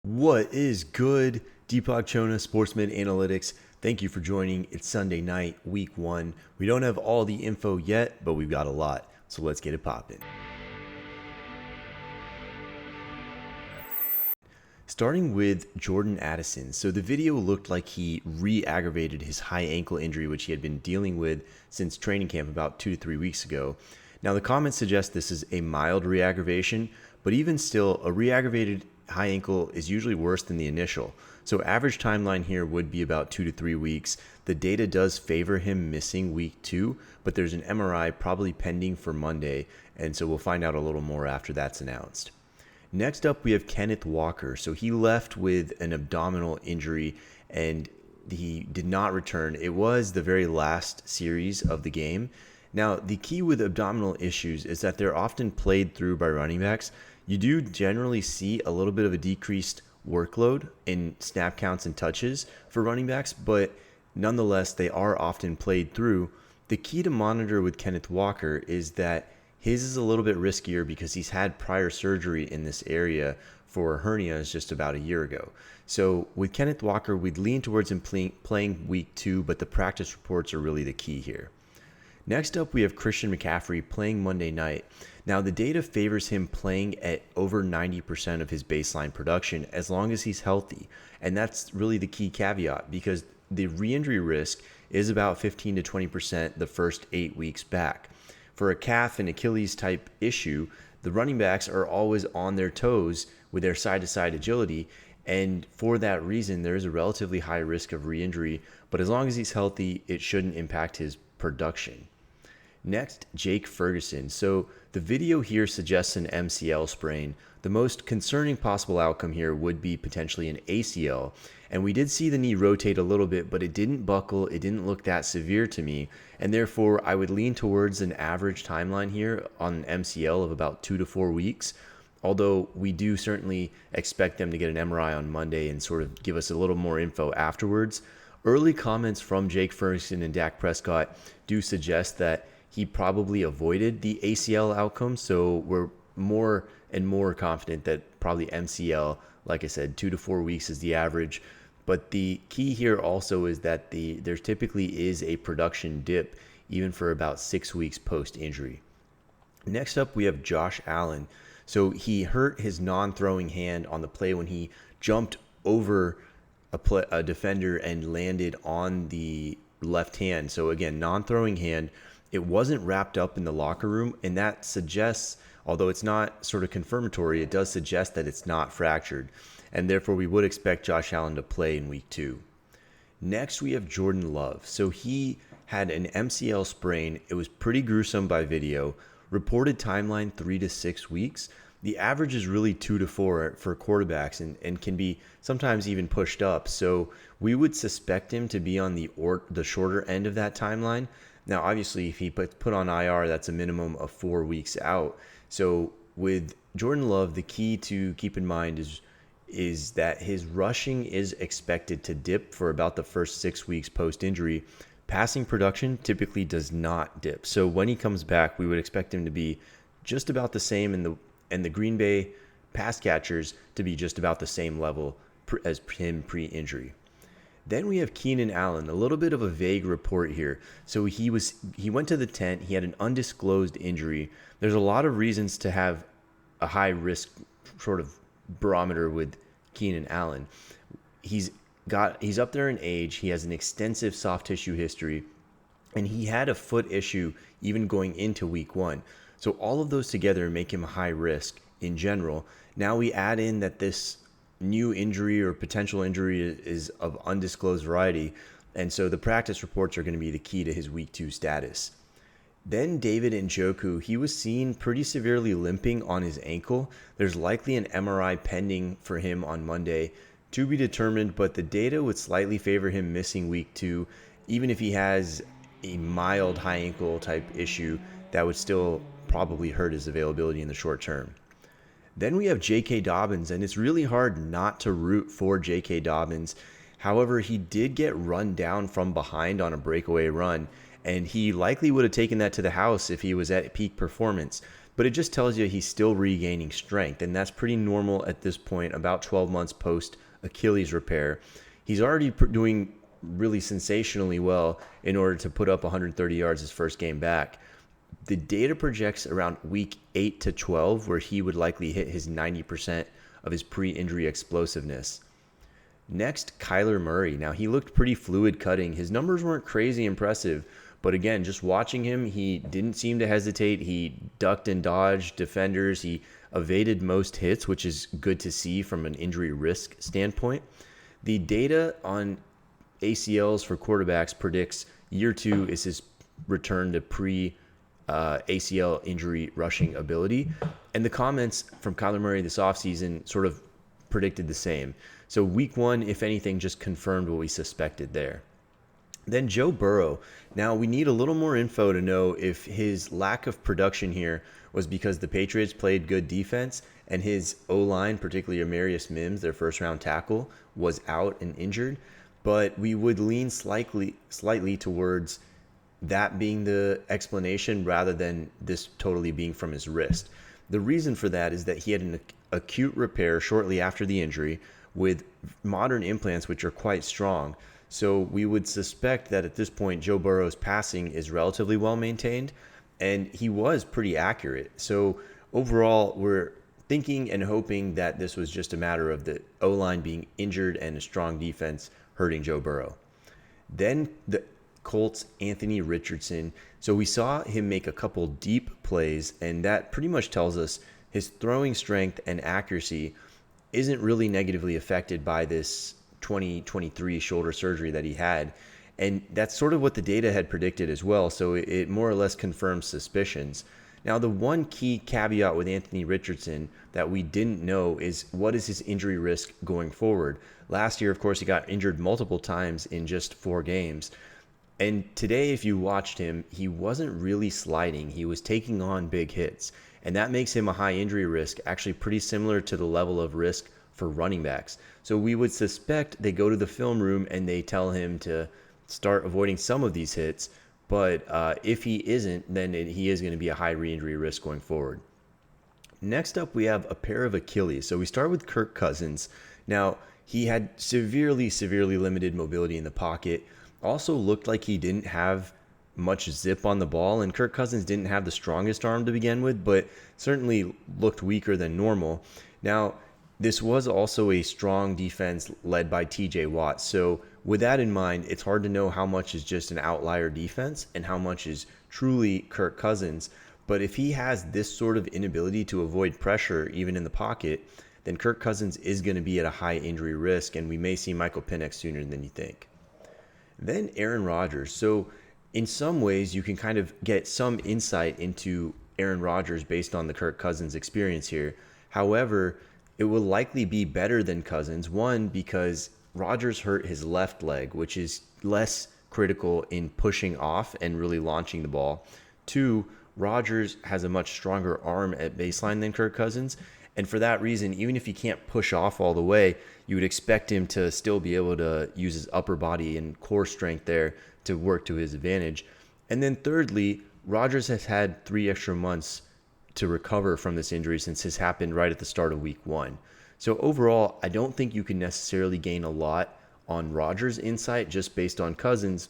What is good? Deepak Chona, Sportsman Analytics. Thank you for joining. It's Sunday night, week one. We don't have all the info yet, but we've got a lot. So let's get it popping. Starting with Jordan Addison. So the video looked like he re-aggravated his high ankle injury, which he had been dealing with since training camp about 2 to 3 weeks ago. Now the comments suggest this is a mild re-aggravation, but even still, a re-aggravated high ankle is usually worse than the initial. So average timeline here would be about 2 to 3 weeks. The data does favor him missing week 2, but there's an MRI probably pending for Monday, and so we'll find out a little more after that's announced. Next up, we have Kenneth Walker. So he left with an abdominal injury and he did not return. It was the very last series of the game. Now, the key with abdominal issues is that they're often played through by running backs. You do generally see a little bit of a decreased workload in snap counts and touches for running backs, but nonetheless, they are often played through. The key to monitor with Kenneth Walker is that his is a little bit riskier because he's had prior surgery in this area for hernias just about a year ago. So with Kenneth Walker, we'd lean towards him playing week 2, but the practice reports are really the key here. Next up, we have Christian McCaffrey playing Monday night. Now, the data favors him playing at over 90% of his baseline production as long as he's healthy. And that's really the key caveat because the re-injury risk is about 15 to 20% the first 8 weeks back. For a calf and Achilles type issue, the running backs are always on their toes with their side-to-side agility, and for that reason, there is a relatively high risk of re-injury, but as long as he's healthy, it shouldn't impact his production. Next, Jake Ferguson. So the video here suggests an MCL sprain. The most concerning possible outcome here would be potentially an ACL. And we did see the knee rotate a little bit, but it didn't buckle. It didn't look that severe to me. And therefore, I would lean towards an average timeline here on an MCL of about 2 to 4 weeks. Although we do certainly expect them to get an MRI on Monday and sort of give us a little more info afterwards. Early comments from Jake Ferguson and Dak Prescott do suggest that he probably avoided the ACL outcome, so we're more and more confident that probably MCL, like I said, 2 to 4 weeks is the average. But the key here also is that there typically is a production dip even for about 6 weeks post-injury. Next up, we have Josh Allen. So he hurt his non-throwing hand on the play when he jumped over a defender and landed on the left hand. So again, non-throwing hand. It wasn't wrapped up in the locker room, and that suggests, although it's not sort of confirmatory, it does suggest that it's not fractured, and therefore we would expect Josh Allen to play in week 2. Next, we have Jordan Love. So he had an MCL sprain. It was pretty gruesome by video. Reported timeline 3 to 6 weeks. The average is really 2 to 4 for quarterbacks and can be sometimes even pushed up. So we would suspect him to be on the shorter end of that timeline. Now, obviously, if he put on IR, that's a minimum of 4 weeks out. So with Jordan Love, the key to keep in mind is that his rushing is expected to dip for about the first 6 weeks post-injury. Passing production typically does not dip. So when he comes back, we would expect him to be just about the same and the Green Bay pass catchers to be just about the same level as him pre-injury. Then we have Keenan Allen, a little bit of a vague report here. So he went to the tent, he had an undisclosed injury. There's a lot of reasons to have a high risk sort of barometer with Keenan Allen. He's up there in age, he has an extensive soft tissue history, and he had a foot issue even going into week 1. So all of those together make him a high risk in general. Now we add in that this new injury or potential injury is of undisclosed variety, and so the practice reports are going to be the key to his week 2 status. Then David Njoku, he was seen pretty severely limping on his ankle. There's likely an MRI pending for him on Monday to be determined, but the data would slightly favor him missing week 2. Even if he has a mild high ankle type issue, that would still probably hurt his availability in the short term. Then we have J.K. Dobbins, and it's really hard not to root for J.K. Dobbins. However, he did get run down from behind on a breakaway run, and he likely would have taken that to the house if he was at peak performance. but it just tells you he's still regaining strength, and that's pretty normal at this point, about 12 months post Achilles repair. He's already doing really sensationally well in order to put up 130 yards his first game back. The data projects around week 8 to 12 where he would likely hit his 90% of his pre-injury explosiveness. Next, Kyler Murray. Now, he looked pretty fluid cutting. His numbers weren't crazy impressive, but again, just watching him, he didn't seem to hesitate. He ducked and dodged defenders. He evaded most hits, which is good to see from an injury risk standpoint. The data on ACLs for quarterbacks predicts year 2 is his return to ACL injury rushing ability. And the comments from Kyler Murray this offseason sort of predicted the same. So week 1, if anything, just confirmed what we suspected there. Then Joe Burrow. Now we need a little more info to know if his lack of production here was because the Patriots played good defense and his O-line, particularly Amarius Mims, their first round tackle, was out and injured. But we would lean slightly towards that being the explanation rather than this totally being from his wrist. The reason for that is that he had an acute repair shortly after the injury with modern implants, which are quite strong. So we would suspect that at this point, Joe Burrow's passing is relatively well maintained, and he was pretty accurate. So overall, we're thinking and hoping that this was just a matter of the O-line being injured and a strong defense hurting Joe Burrow. Then the Colts, Anthony Richardson. So we saw him make a couple deep plays, and that pretty much tells us his throwing strength and accuracy isn't really negatively affected by this 2023 shoulder surgery that he had. And that's sort of what the data had predicted as well. So it more or less confirms suspicions. Now, the one key caveat with Anthony Richardson that we didn't know is what is his injury risk going forward. Last year, of course, he got injured multiple times in just 4 games. And today, if you watched him, he wasn't really sliding. He was taking on big hits. And that makes him a high injury risk, actually pretty similar to the level of risk for running backs. So we would suspect they go to the film room and they tell him to start avoiding some of these hits. But if he isn't, then he is going to be a high re-injury risk going forward. Next up, we have a pair of Achilles. So we start with Kirk Cousins. Now, he had severely limited mobility in the pocket. Also looked like he didn't have much zip on the ball, and Kirk Cousins didn't have the strongest arm to begin with, but certainly looked weaker than normal. Now, this was also a strong defense led by TJ Watt. So with that in mind, it's hard to know how much is just an outlier defense and how much is truly Kirk Cousins. But if he has this sort of inability to avoid pressure, even in the pocket, then Kirk Cousins is going to be at a high injury risk, and we may see Michael Penix sooner than you think. Then Aaron Rodgers. So in some ways, you can kind of get some insight into Aaron Rodgers based on the Kirk Cousins experience here. However, it will likely be better than Cousins. One, because Rodgers hurt his left leg, which is less critical in pushing off and really launching the ball. Two, Rodgers has a much stronger arm at baseline than Kirk Cousins. And for that reason, even if he can't push off all the way, you would expect him to still be able to use his upper body and core strength there to work to his advantage. And then thirdly, Rodgers has had 3 extra months to recover from this injury since this happened right at the start of week 1. So overall, I don't think you can necessarily gain a lot on Rodgers' insight just based on Cousins,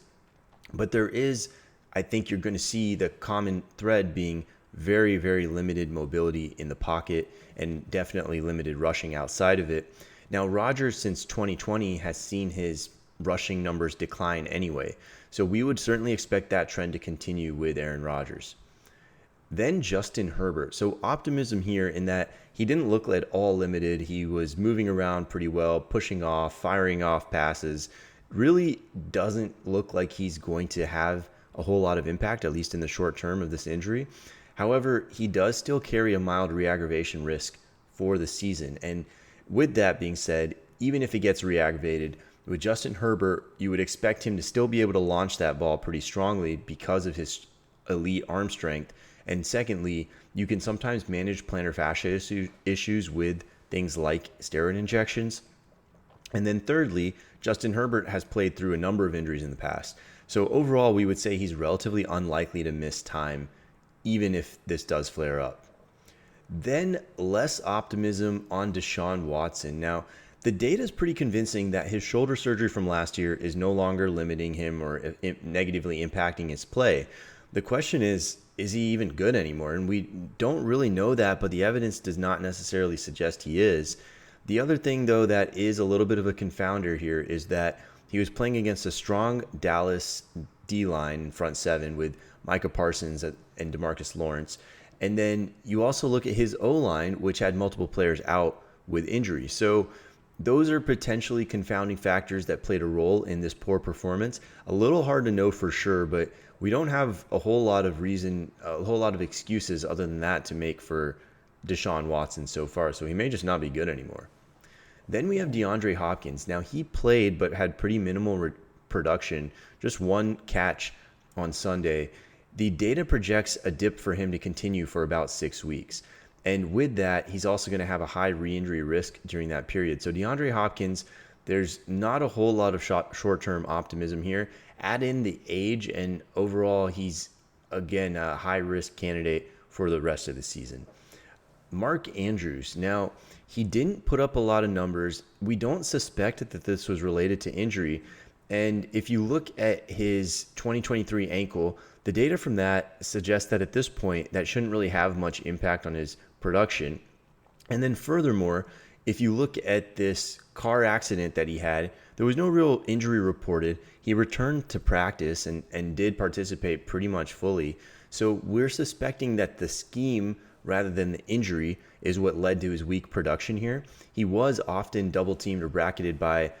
but there is, I think you're going to see the common thread being very limited mobility in the pocket and definitely limited rushing outside of it. Now, Rodgers since 2020 has seen his rushing numbers decline anyway, so we would certainly expect that trend to continue with Aaron Rodgers. Then Justin Herbert. So optimism here in that he didn't look at all limited. He was moving around pretty well, pushing off, firing off passes. Really doesn't look like he's going to have a whole lot of impact, at least in the short term of this injury. However, he does still carry a mild re-aggravation risk for the season. And with that being said, even if it gets re-aggravated, with Justin Herbert, you would expect him to still be able to launch that ball pretty strongly because of his elite arm strength. And secondly, you can sometimes manage plantar fascia issues with things like steroid injections. And then thirdly, Justin Herbert has played through a number of injuries in the past. So overall, we would say he's relatively unlikely to miss time, even if this does flare up. Then less optimism on Deshaun Watson. Now, the data is pretty convincing that his shoulder surgery from last year is no longer limiting him or negatively impacting his play. The question is he even good anymore? And we don't really know that, but the evidence does not necessarily suggest he is. The other thing, though, that is a little bit of a confounder here is that he was playing against a strong Dallas D-line in front seven with Micah Parsons and DeMarcus Lawrence. And then you also look at his O-line, which had multiple players out with injury. So those are potentially confounding factors that played a role in this poor performance. A little hard to know for sure, but we don't have a whole lot of excuses other than that to make for Deshaun Watson so far. So he may just not be good anymore. Then we have DeAndre Hopkins. Now, he played but had pretty minimal production, just one catch on Sunday. The data projects a dip for him to continue for about 6 weeks. And with that, he's also going to have a high re-injury risk during that period. So DeAndre Hopkins, there's not a whole lot of short-term optimism here. Add in the age, and overall, he's, again, a high-risk candidate for the rest of the season. Mark Andrews. Now, he didn't put up a lot of numbers. We don't suspect that this was related to injury. And if you look at his 2023 ankle, the data from that suggests that at this point, that shouldn't really have much impact on his production. And then furthermore, if you look at this car accident that he had, there was no real injury reported. He returned to practice and did participate pretty much fully. So we're suspecting that the scheme rather than the injury is what led to his weak production here. He was often double teamed or bracketed by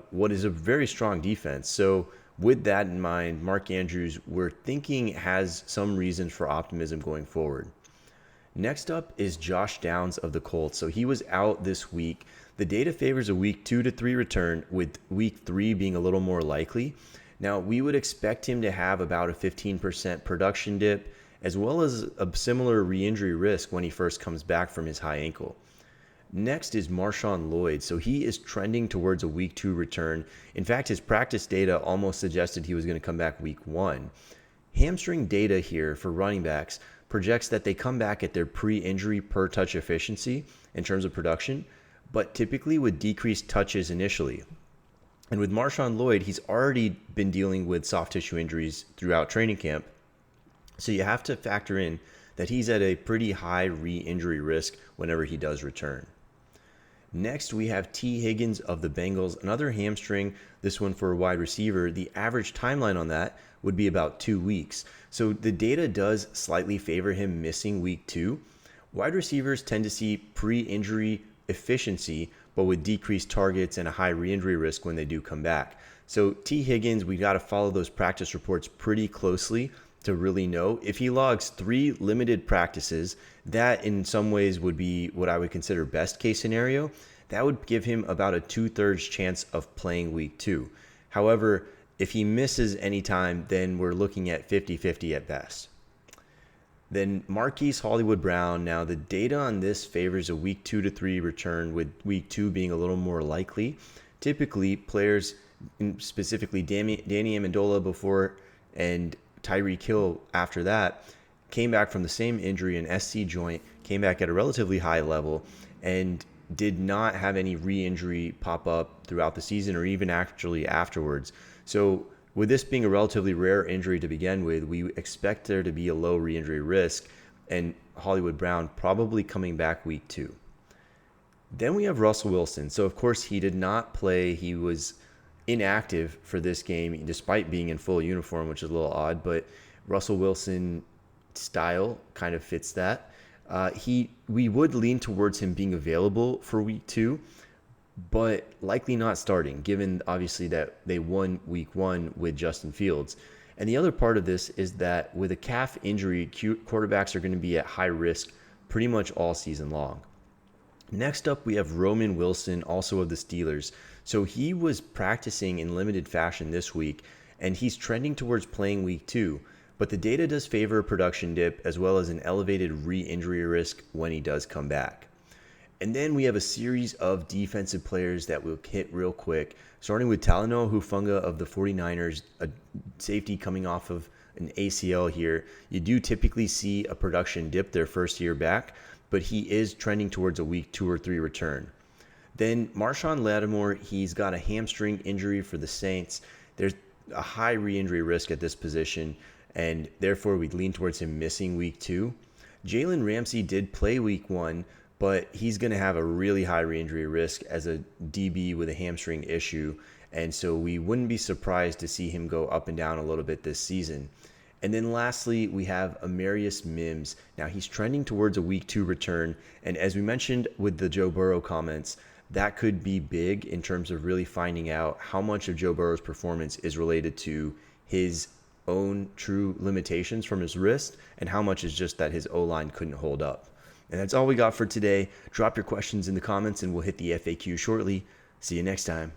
what is a very strong defense. So with that in mind, Mark Andrews, we're thinking has some reasons for optimism going forward. Next up is Josh Downs of the Colts. So he was out this week. The data favors a week 2 to 3 return, with week 3 being a little more likely. Now, we would expect him to have about a 15% production dip, as well as a similar re-injury risk when he first comes back from his high ankle. Next is MarShawn Lloyd. So he is trending towards a week 2 return. In fact, his practice data almost suggested he was going to come back week 1. Hamstring data here for running backs projects that they come back at their pre-injury per touch efficiency in terms of production, but typically with decreased touches initially. And with MarShawn Lloyd, he's already been dealing with soft tissue injuries throughout training camp. So you have to factor in that he's at a pretty high re-injury risk whenever he does return. Next, we have T. Higgins of the Bengals, another hamstring, this one for a wide receiver. The average timeline on that would be about 2 weeks. So the data does slightly favor him missing week 2. Wide receivers tend to see pre-injury efficiency, but with decreased targets and a high re-injury risk when they do come back. So T. Higgins, we got to follow those practice reports pretty closely to really know. If he logs 3 limited practices, that in some ways would be what I would consider best case scenario. That would give him about a 2/3 chance of playing week 2. However, if he misses any time, then we're looking at 50-50 at best. Then Marquise Hollywood Brown. Now the data on this favors a week 2 to 3 return, with week 2 being a little more likely. Typically, players, specifically Danny Amendola before and Tyreek Hill after that, came back from the same injury, an SC joint, came back at a relatively high level, and did not have any re-injury pop up throughout the season or even actually afterwards. So with this being a relatively rare injury to begin with, we expect there to be a low re-injury risk, and Hollywood Brown probably coming back week 2. Then we have Russell Wilson. So of course he did not play. He was inactive for this game despite being in full uniform, which is a little odd, but Russell Wilson style kind of fits that. We would lean towards him being available for week 2, but likely not starting, given obviously that they won week 1 with Justin Fields. And the other part of this is that with a calf injury, quarterbacks are going to be at high risk pretty much all season long. Next up, we have Roman Wilson, also of the Steelers. So he was practicing in limited fashion this week, and he's trending towards playing week 2. But the data does favor a production dip as well as an elevated re-injury risk when he does come back. And then we have a series of defensive players that we'll hit real quick, starting with Talanoa Hufanga of the 49ers, a safety coming off of an ACL here. You do typically see a production dip their first year back, but he is trending towards a week 2 or 3 return. Then Marshon Lattimore, he's got a hamstring injury for the Saints. There's a high re-injury risk at this position, and therefore we lean towards him missing week 2. Jalen Ramsey did play week 1, but he's going to have a really high re-injury risk as a DB with a hamstring issue, and so we wouldn't be surprised to see him go up and down a little bit this season. And then lastly, we have Amarius Mims. Now he's trending towards a week 2 return, and as we mentioned with the Joe Burrow comments, that could be big in terms of really finding out how much of Joe Burrow's performance is related to his own true limitations from his wrist and how much is just that his O-line couldn't hold up. And that's all we got for today. Drop your questions in the comments and we'll hit the FAQ shortly. See you next time.